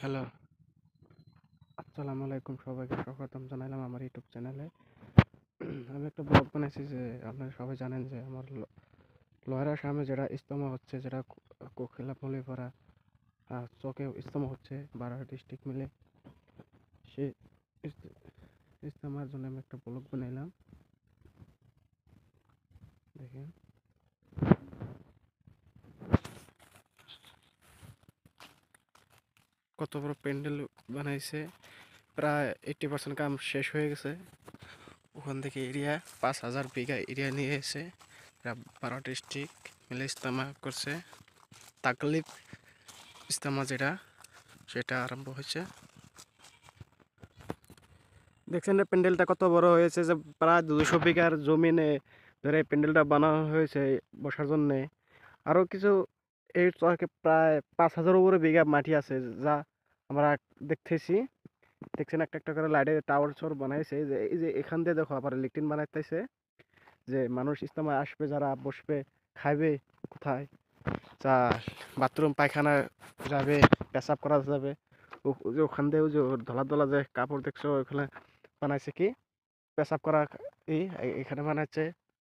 Hello, আসসালামু আলাইকুম। সবাইকে স্বাগতম জানাইলাম আমার ইউটিউব চ্যানেলে। আমি একটা ব্লগ বানাইছি যে আপনারা সবাই জানেন যে আমার লয়রা সামনে যেটা ইজতেমা হচ্ছে, যেটা কোকিলা মলিপাড়া চকে ইজতেমা হচ্ছে 12 ডিস্ট্রিক্ট মিলে। সেই ইজতে- ইজতেমার জন্য আমি একটা ব্লগ বানাইলাম। দেখেন কত বড় প্যান্ডেল বানাইছে। প্রায় 80% কাম শেষ হয়ে গেছে। ওখান থেকে এরিয়া 5,000 বিঘা এরিয়া নিয়ে এসে 12 ডিস্ট্রিক্ট মিলে ইজতেমা করছে। তাকলিফ ইজতেমা যেটা সেটা আরম্ভ হয়েছে। দেখছেন না প্যান্ডেলটা কত বড় হয়েছে, যে প্রায় 200 বিঘার জমিনে ধরে প্যান্ডেলটা বানানো হয়েছে বসার জন্যে। আরও কিছু এই চকে প্রায় 5,000 উপরে বিঘা মাটি আছে, যা আমরা দেখতেছি। দেখছেন একটা একটা করে লাইটের টাওয়ার চর বানাইছে, যে এই যে এখান দিয়ে দেখো আবার লেট্রিন বানাইতেছে, যে মানুষ ইজতেমায় আসবে, যারা বসবে, খাইবে কোথায়, যা বাথরুম পায়খানা যাবে, পেশাব করা যাবে। যে ওখান দিয়ে ওই যে ধলা ধলা যে কাপড় দেখছো ওখানে বানাইছে কি পেশাব করা, এখানে বানাচ্ছে।